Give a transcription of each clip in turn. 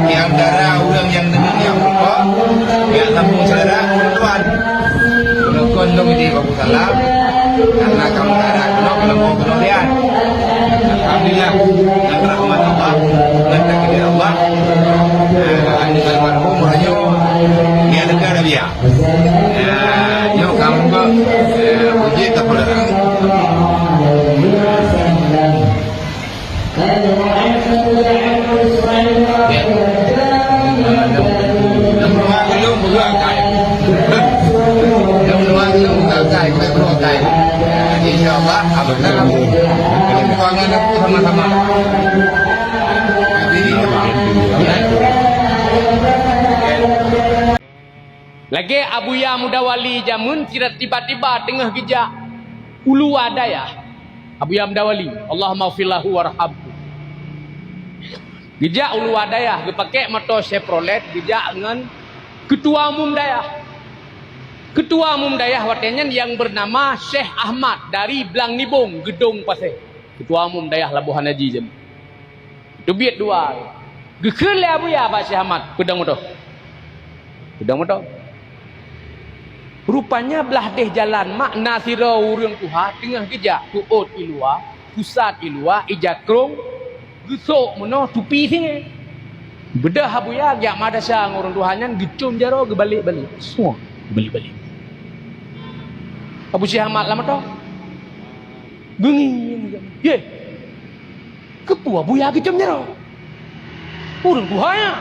Di antara orang yang dengar yang pokok yang sambung saudara tuan menukun dong di Bapak Salam karena kamu ada kuno lihat. Alhamdulillah dengan rahmat Allah dengan takdir Allah ini almarhum rajo dia negara dia yo kamu puji kepada insyaallah abang keuangan aku sama-sama. Lagi Abuya Mudawali jamun tidak tiba-tiba tengah gejak ulu adaya. Abuya Mudawali, Allahumma fillahu warhamhu. Gejak ulu adaya, dipakai motor Chevrolet, gejak dengan ketua umum daya. Ketua umum daya watenya yang bernama Syekh Ahmad dari Blang Nibong, Gedong Pasir. Ketua umum daya Labuhan Haji jam. Itu biat dua. Gekele Abuya Pak Syekh Ahmad, pedang motor. Pedang motor. Rupanya belah deh jalan makna sira urang tuha tengah gejak tuut ilua, pusat ilua, ijakrong, gesok meno tupi sini. Bedah Abuya jak madasa orang tuhannya gecum jaro gebalik-balik. Semua balik-balik. Abu Syekh Ahmad lama tau. Gengi. Ye. Ketua Abuya gecum jaro. Orang tuhannya.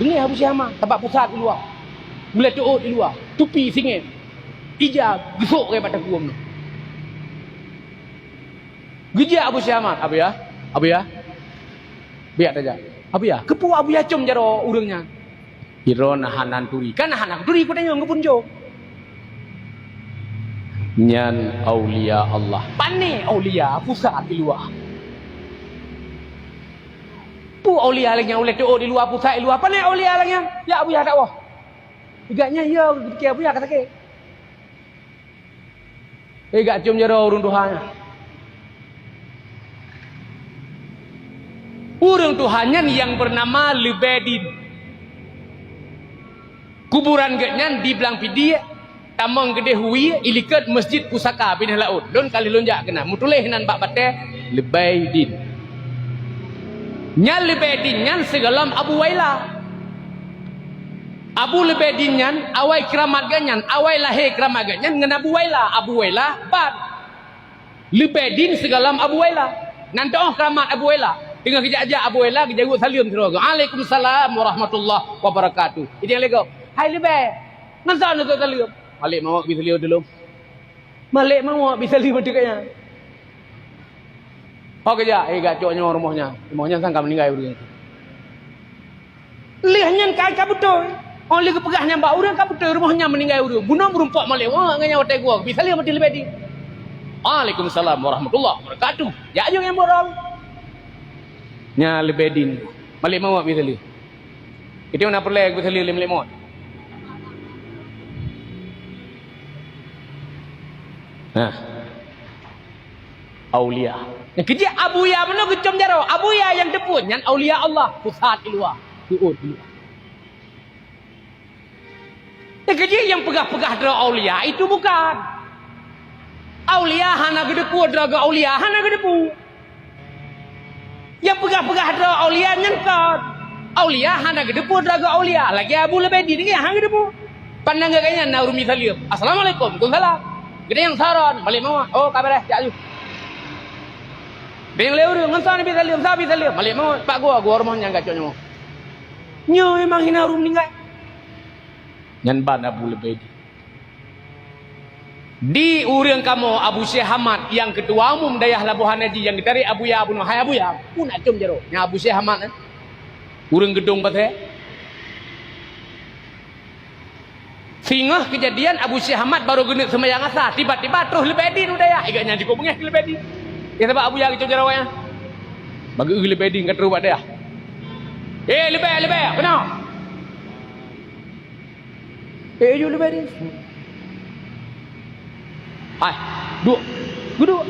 Gengi Abu Syekh Ahmad tempat pusat ilua. Mula tuut ilua, tupi singit. Ija gesok ke mata kuam tu. Gejak Abu Syekh Ahmad, Abuya. Biar saja. Abuya, kepu Abuya cum jaro urangnya. Kira nahanan turi. Kan nahanan turi ku tanya ngepun jo. Nyan aulia Allah. Pane aulia pusat di luar. Pu aulia lagi yang oleh tuut di luar pusat di luar. Pane aulia lagi yang ya Abuya dakwah. Igaknya ya ketika Abuya kata ke. Igak cium jaro urang tuhannya. Urang tuhannya yang bernama Lebedin. Kuburan gaknya di Blang Pidi, tamang gede hui ilikat masjid pusaka pindah laut. Don kali lonjak kena. Mutuleh nan bak bate Lebedin. Nyan Lebedin nyan segalam Abu Waila. Abu Lebedin nyan awai keramat ganyan, awai lahir keramat ganyan dengan Abu Waila bat. Lebedin segalam Abu Waila. Nanti keramat Abu Waila. Tengah kejak-kejak Abu Waila kejagut salam terus. Waalaikumsalam warahmatullahi wabarakatuh. Itu yang lego. Hai Lebe. Nanti nak salam. Malik mau bisa lihat dulu. Malik mau bisa lihat dekatnya. Oh kejak, gacoknya rumahnya sangka meninggal urang itu. Lihatnya kai kabuto. Oleh kepegahnya mbak urang kabuto rumahnya meninggal urang. Bunuh berumpak Malik wah nganya watai gua. Bisa lihat mati Lebedi. Waalaikumsalam warahmatullahi wabarakatuh. Ya aja yang borong. Nya Lebedin. Malik mau bisa lihat. Itu nak perlu bisa lihat Malik mau. Nah. Aulia. Yang kerja Abuya mana kecom jaro. Abuya yang depun yang aulia Allah pusat ilua. Tuut ilua. Yang kerja yang pegah-pegah dara aulia itu bukan. Aulia hana gedepu dara aulia hana gedepu. Yang pegah-pegah dara aulia nyentot. Aulia hana gedepu dara aulia. Lagi Abu Lebedi ni hang gedepu. Pandang gaknya na urumi salim. Assalamualaikum. Waalaikumsalam. Gede yang saron balik mau. Oh kabar dah jaju. Beng leu ngan ni bisa lihat, sabi bisa lihat. Balik mau pak gua rumahnya gacoknya mau. Nyo memang hina rum ninggal. Nyan ban Abu Lebedi. Di urang kamu Abu Syekh Ahmad yang ketua umum dayah Labuhan Haji yang ditarik Abuya bunuh hai Abuya pun acum jero. Nya Abu Syekh Ahmad urang gedung pathe. Singah kejadian Abu Syekh Ahmad baru genep sembahyang asar, tiba-tiba terus Lebedi udaya. Igaknya di kubungnya Lebedi. Ya sebab Abuya acum jero wanya. Bagi Lebedi kat rumah dia. Lebedi, kenapa? Ju Lebedi. Hai, duduk.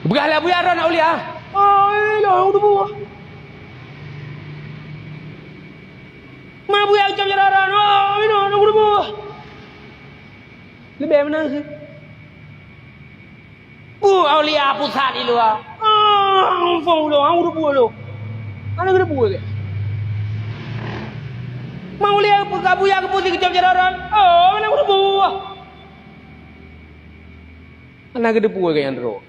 Begahlah Abuya ron aulia. Oh, orang tu buah. Mampu yang ucap jararan. Oh, ini orang tu buah. Lebih mana sih? Aulia pusat itu ah. Fong lo, orang tu buah lo. Mana kena buah ke? Mau lihat kabu yang putih ucap jararan. Oh, mana tu buah? Mana kena buah ke yang teruk?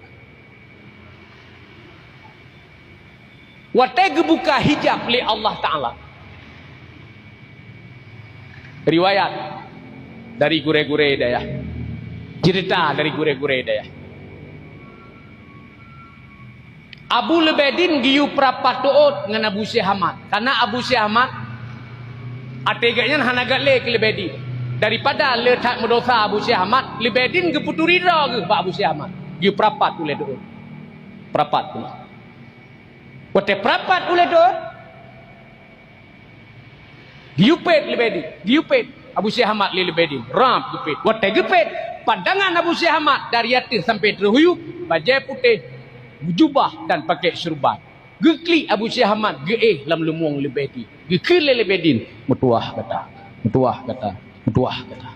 Watai buka hijab oleh Allah Ta'ala. Riwayat dari gure-gure daya. Cerita dari gure-gure daya. Abu Lebedin giyu perapat doot dengan Abu Syekh Ahmad. Karena Abu Syekh Ahmad ategaknya hanagat le ke Lebedin. Daripada letak mendosa Abu Syekh Ahmad, Lebedin ke putu rida ke Pak Abu Syekh Ahmad. Giyu perapat oleh doot. Perapat tu. Wate perapat oleh doot. Giupet Lebedin. Giupet Abu Syekh Ahmad le Lebedin. Ram gupet. Wate gupet. Pandangan Abu Syekh Ahmad dari atas sampai terhuyuk. Bajai putih. Jubah dan pakai serban. Gekli Abu Syekh Ahmad. Ge'eh lam lemung Lebedin. Gekli Lebedin. Mutuah kata. Mutuah kata. Mutuah kata.